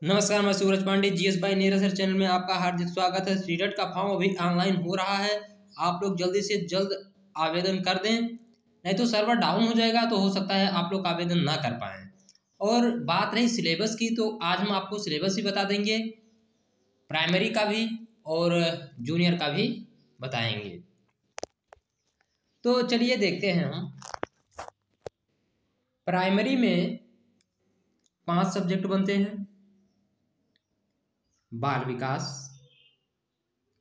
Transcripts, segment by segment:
नमस्कार, मैं सूरज पांडे जीएस बाई नेरा सर चैनल में आपका हार्दिक स्वागत है। सीटेट का फॉर्म अभी ऑनलाइन हो रहा है। आप लोग जल्दी से जल्द आवेदन कर दें, नहीं तो सर्वर डाउन हो जाएगा तो हो सकता है आप लोग आवेदन ना कर पाएँ। और बात रही सिलेबस की, तो आज हम आपको सिलेबस भी बता देंगे, प्राइमरी का भी और जूनियर का भी बताएंगे। तो चलिए देखते हैं हम। प्राइमरी में 5 सब्जेक्ट बनते हैं। बाल विकास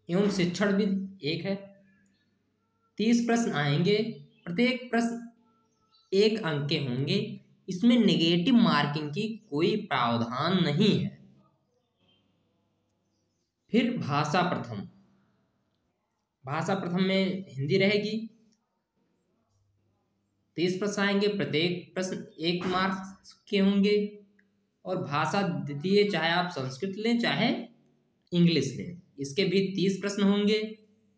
एवं शिक्षण विधि एक है। 30 प्रश्न आएंगे, प्रत्येक प्रश्न 1 अंक के होंगे। इसमें नेगेटिव मार्किंग की कोई प्रावधान नहीं है। फिर भाषा प्रथम में हिंदी रहेगी। 30 प्रश्न आएंगे, प्रत्येक प्रश्न 1 मार्क्स के होंगे। और भाषा द्वितीय, चाहे आप संस्कृत लें चाहे इंग्लिश लें, इसके भी 30 प्रश्न होंगे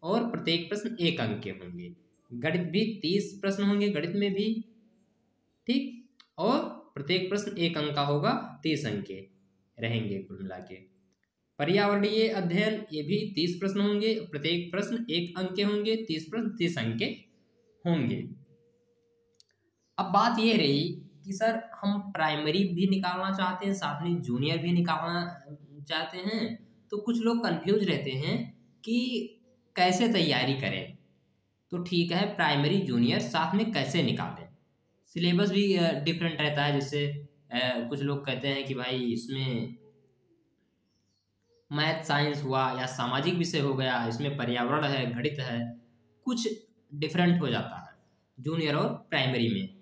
और प्रत्येक प्रश्न 1 अंक के होंगे। गणित भी 30 प्रश्न होंगे, गणित में भी, ठीक। और प्रत्येक प्रश्न 1 अंक का होगा, 30 अंक के रहेंगे कुल मिला के। पर्यावरणीय अध्ययन, ये भी 30 प्रश्न होंगे, प्रत्येक प्रश्न 1 अंक के होंगे, 30 प्रश्न 30 अंक के होंगे। अब बात ये रही कि सर हम प्राइमरी भी निकालना चाहते हैं, साथ में जूनियर भी निकालना चाहते हैं, तो कुछ लोग कंफ्यूज रहते हैं कि कैसे तैयारी करें। तो ठीक है, प्राइमरी जूनियर साथ में कैसे निकालें। सिलेबस भी डिफरेंट रहता है। जैसे कुछ लोग कहते हैं कि भाई इसमें मैथ साइंस हुआ या सामाजिक विषय हो गया, इसमें पर्यावरण है, गणित है, कुछ डिफरेंट हो जाता है जूनियर और प्राइमरी में।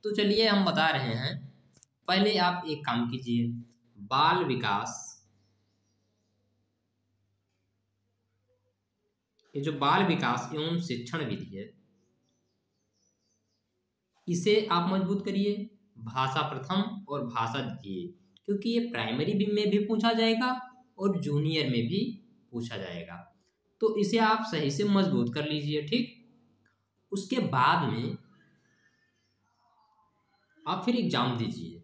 तो चलिए हम बता रहे हैं। पहले आप एक काम कीजिए, बाल विकास, ये जो बाल विकास एवं शिक्षण विधि है, इसे आप मजबूत करिए। भाषा प्रथम और भाषा द्वितीय, क्योंकि ये प्राइमरी में भी पूछा जाएगा और जूनियर में भी पूछा जाएगा, तो इसे आप सही से मजबूत कर लीजिए, ठीक। उसके बाद में आप फिर एग्जाम दीजिए।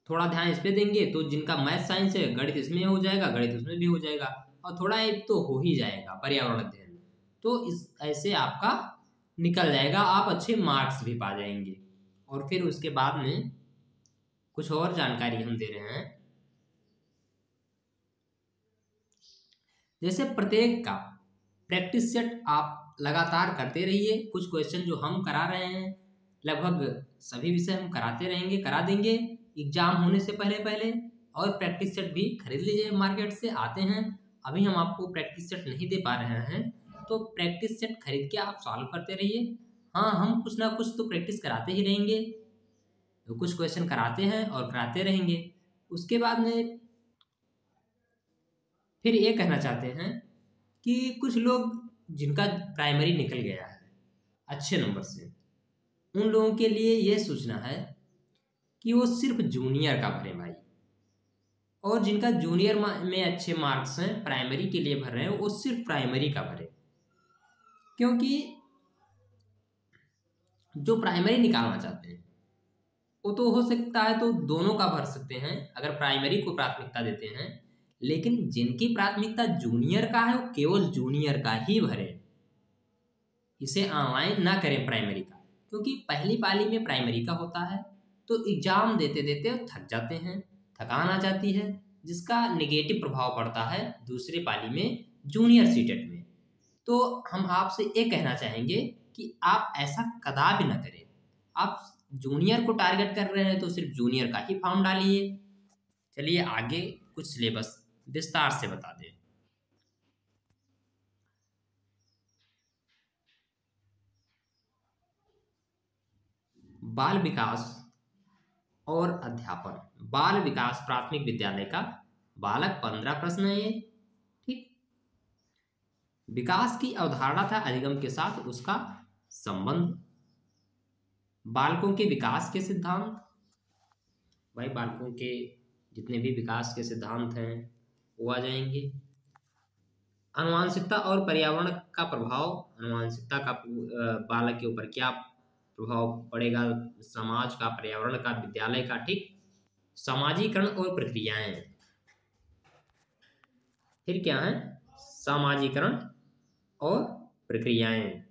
थोड़ा ध्यान इस पे देंगे तो जिनका मैथ साइंस है, गणित इसमें हो जाएगा, गणित उसमें भी हो जाएगा, और थोड़ा एक तो हो ही जाएगा पर्यावरण अध्ययन। तो इस ऐसे आपका निकल जाएगा, आप अच्छे मार्क्स भी पा जाएंगे। और फिर उसके बाद में कुछ और जानकारी हम दे रहे हैं। जैसे प्रत्येक का प्रैक्टिस सेट आप लगातार करते रहिए। कुछ क्वेश्चन जो हम करा रहे हैं, लगभग सभी विषय हम कराते रहेंगे, करा देंगे एग्जाम होने से पहले पहले। और प्रैक्टिस सेट भी खरीद लीजिए, मार्केट से आते हैं। अभी हम आपको प्रैक्टिस सेट नहीं दे पा रहे हैं, तो प्रैक्टिस सेट खरीद के आप सॉल्व करते रहिए। हाँ, हम कुछ ना कुछ तो प्रैक्टिस कराते ही रहेंगे, तो कुछ क्वेश्चन कराते हैं और कराते रहेंगे। उसके बाद में फिर ये कहना चाहते हैं कि कुछ लोग जिनका प्राइमरी निकल गया है अच्छे नंबर से, उन लोगों के लिए ये सूचना है कि वो सिर्फ जूनियर का भरें भाई। और जिनका जूनियर में अच्छे मार्क्स हैं, प्राइमरी के लिए भर रहे हैं, वो सिर्फ प्राइमरी का भरें। क्योंकि जो प्राइमरी निकालना चाहते हैं वो तो हो सकता है तो दोनों का भर सकते हैं अगर प्राइमरी को प्राथमिकता देते हैं, लेकिन जिनकी प्राथमिकता जूनियर का है वो केवल जूनियर का ही भरें। इसे ऑनलाइन ना करें प्राइमरी का, क्योंकि पहली पाली में प्राइमरी का होता है तो एग्जाम देते देते थक जाते हैं, थकान आ जाती है, जिसका नेगेटिव प्रभाव पड़ता है दूसरी पाली में जूनियर सीटेट में। तो हम आपसे ये कहना चाहेंगे कि आप ऐसा कदापि ना करें। आप जूनियर को टारगेट कर रहे हैं तो सिर्फ जूनियर का ही फॉर्म डालिए। चलिए आगे कुछ सिलेबस विस्तार से बता दें। बाल विकास और अध्यापन। बाल विकास प्राथमिक विद्यालय का बालक 15 प्रश्न है ये, ठीक। विकास की अवधारणा था अधिगम के साथ उसका संबंध। बालकों के विकास के सिद्धांत, भाई बालकों के जितने भी विकास के सिद्धांत हैं वो आ जाएंगे। आनुवंशिकता और पर्यावरण का प्रभाव, आनुवंशिकता का बालक के ऊपर क्या प्रभाव पड़ेगा, समाज का, पर्यावरण का, विद्यालय का, ठीक। सामाजिकरण और प्रक्रियाएं। फिर क्या है? सामाजिकरण और प्रक्रियाएं।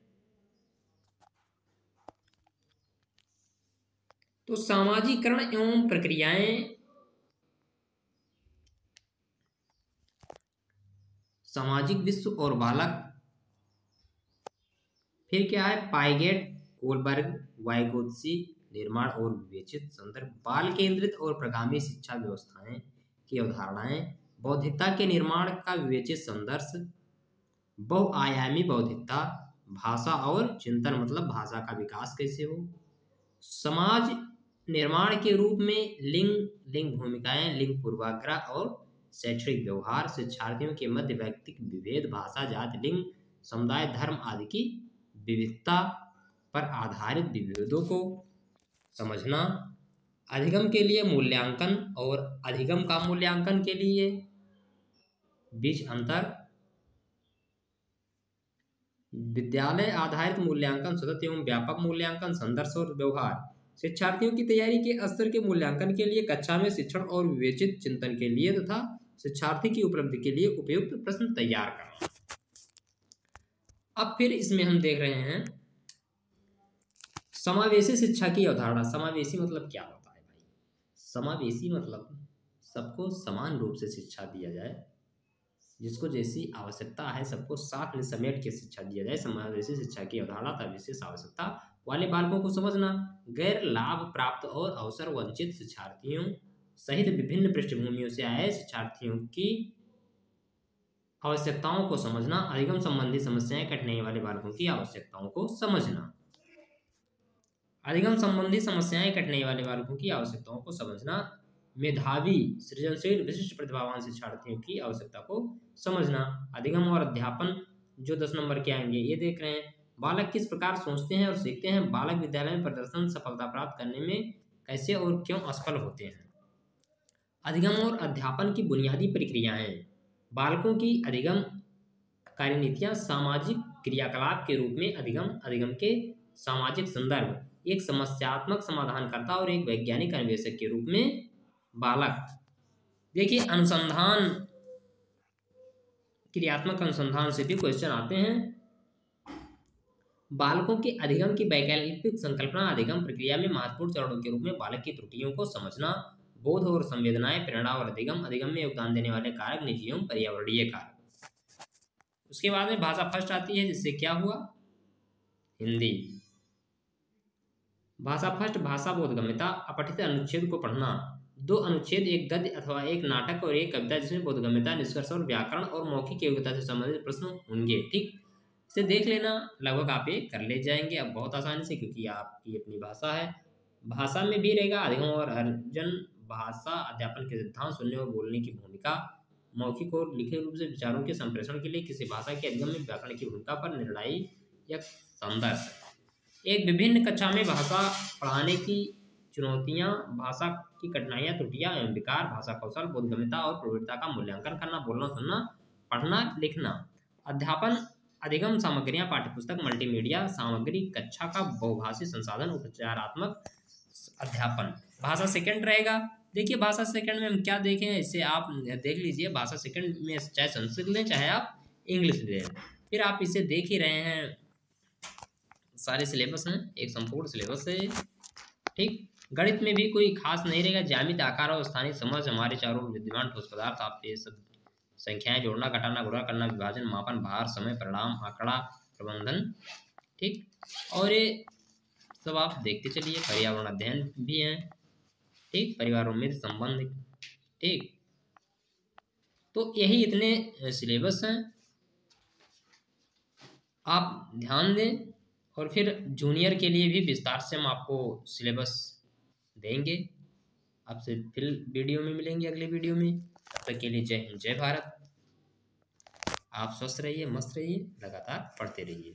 तो सामाजिकरण एवं प्रक्रियाएं, सामाजिक विश्व और बालक। फिर क्या है? पाइगेट, कोलबर्ग, वाइगोत्स्की, निर्माण और विवेचित संदर्भ, बाल केंद्रित और प्रगामी शिक्षा व्यवस्थाएं की अवधारणाएं, बौद्धिकता के निर्माण का विवेचित संदर्भ, बहुआयामी बौद्धिकता, भाषा और चिंतन मतलब भाषा का विकास कैसे हो, समाज निर्माण के रूप में लिंग, लिंग भूमिकाएं, लिंग पूर्वाग्रह और शैक्षणिक व्यवहार, शिक्षार्थियों के मध्य व्यक्तिक विभेद, भाषा, जाति, लिंग, समुदाय, धर्म आदि की विविधता पर आधारित विभेदों को समझना, अधिगम के लिए मूल्यांकन और अधिगम का मूल्यांकन के लिए बीच अंतर, विद्यालय आधारित मूल्यांकन, सतत एवं व्यापक मूल्यांकन, संदर्भ और व्यवहार, शिक्षार्थियों की तैयारी के स्तर के मूल्यांकन के लिए, कक्षा में शिक्षण और विवेचित चिंतन के लिए तथा शिक्षार्थी की उपलब्धि के लिए उपयुक्त प्रश्न तैयार करना। अब फिर इसमें हम देख रहे हैं समावेशी शिक्षा की अवधारणा। समावेशी मतलब क्या होता है भाई? समावेशी मतलब सबको समान रूप से शिक्षा दिया जाए, जिसको जैसी आवश्यकता है सबको साथ में समेट के शिक्षा दिया जाए। समावेशी शिक्षा की अवधारणा तथा विशेष आवश्यकता वाले बालकों को समझना, गैर लाभ प्राप्त और अवसर वंचित शिक्षार्थियों सहित विभिन्न पृष्ठभूमियों से आए शिक्षार्थियों की आवश्यकताओं को समझना, अधिगम संबंधी समस्याएं कठिनाई वाले बालकों की आवश्यकताओं को समझना, अधिगम संबंधी समस्याएं कठिनाई वाले बालकों की आवश्यकताओं को समझना, मेधावी सृजनशील विशिष्ट प्रतिभावान शिक्षार्थियों की आवश्यकता को समझना, अधिगम और अध्यापन जो 10 नंबर के आएंगे ये देख रहे हैं। बालक किस प्रकार सोचते हैं और सीखते हैं, बालक विद्यालय में प्रदर्शन सफलता प्राप्त करने में कैसे और क्यों असफल होते हैं, अधिगम और अध्यापन की बुनियादी प्रक्रियाएं, बालकों की अधिगम कार्यनीतियां, सामाजिक क्रियाकलाप के रूप में अधिगम, अधिगम के सामाजिक संदर्भ, एक समस्यात्मक समाधानकर्ता और एक वैज्ञानिक अन्वेषक के रूप में बालक। देखिए अनुसंधान, क्रियात्मक अनुसंधान से भी क्वेश्चन आते हैं। बालकों के अधिगम की वैकल्पिक संकल्पना, अधिगम प्रक्रिया में महत्वपूर्ण चरणों के रूप में बालक की त्रुटियों को समझना, बोध और संवेदनाएं, प्रेरणा और अधिगम, अधिगम में योगदान देने वाले कारक, निजी एवं पर्यावरणीय कारक। उसके बाद में भाषा फर्स्ट आती है, जिससे क्या हुआ? हिंदी। भाषा फर्स्ट, भाषा बोधगम्यता, अपठित अनुच्छेद को पढ़ना, 2 अनुच्छेद, एक गद्य अथवा एक नाटक और एक कविता जिसमें बोधगम्यता, निष्कर्ष और व्याकरण और मौखिक योग्यता से संबंधित प्रश्न होंगे। ठीक, इसे देख लेना, लगभग आप ये कर ले जाएंगे अब बहुत आसानी से, क्योंकि आपकी अपनी भाषा है। भाषा में भी रहेगा अधिगम और अर्जन, भाषा अध्यापन के सिद्धांत, सुनने और बोलने की भूमिका, मौखिक और लिखित रूप से विचारों के संप्रेषण के लिए किसी भाषा के अधिगम में व्याकरण की भूमिका पर निर्णायक संदर्भ, एक विभिन्न कक्षा में भाषा पढ़ाने की चुनौतियां, भाषा की कठिनाइयां, त्रुटियां एवं विकार, भाषा कौशल, बोधगम्यता और प्रवृत्ता का मूल्यांकन करना, बोलना, सुनना, पढ़ना, लिखना, अध्यापन, अधिगम सामग्रियां, पाठ्यपुस्तक, मल्टीमीडिया सामग्री, कक्षा का बहुभाषी संसाधन, उपचारात्मक अध्यापन। भाषा सेकंड रहेगा। देखिए भाषा सेकंड में हम क्या देखें, इससे आप देख लीजिए, भाषा सेकंड में चाहे संस्कृत लें चाहे आप इंग्लिश लें, फिर आप इसे देख ही रहे हैं, सारे सिलेबस हैं, एक संपूर्ण सिलेबस है। ठीक, गणित में भी कोई खास नहीं रहेगा, ज्यामिति, आकार और स्थानीय समझ, हमारे चारों ओर विद्यमान ठोस पदार्थ, आप ये सब संख्याएं जोड़ना, घटाना, गुणा करना, विभाजन, मापन, भार, समय, परिणाम, आंकड़ा, प्रबंधन। ठीक, और ये सब आप देखते चलिए, पर्यावरण अध्ययन भी है। ठीक, परिवारों में संबंध। ठीक, तो यही इतने सिलेबस हैं, आप ध्यान दें। और फिर जूनियर के लिए भी विस्तार से हम आपको सिलेबस देंगे। आपसे फिर वीडियो में मिलेंगे, अगले वीडियो में। तब तक के लिए जय हिंद, जय भारत। आप स्वस्थ रहिए, मस्त रहिए, लगातार पढ़ते रहिए।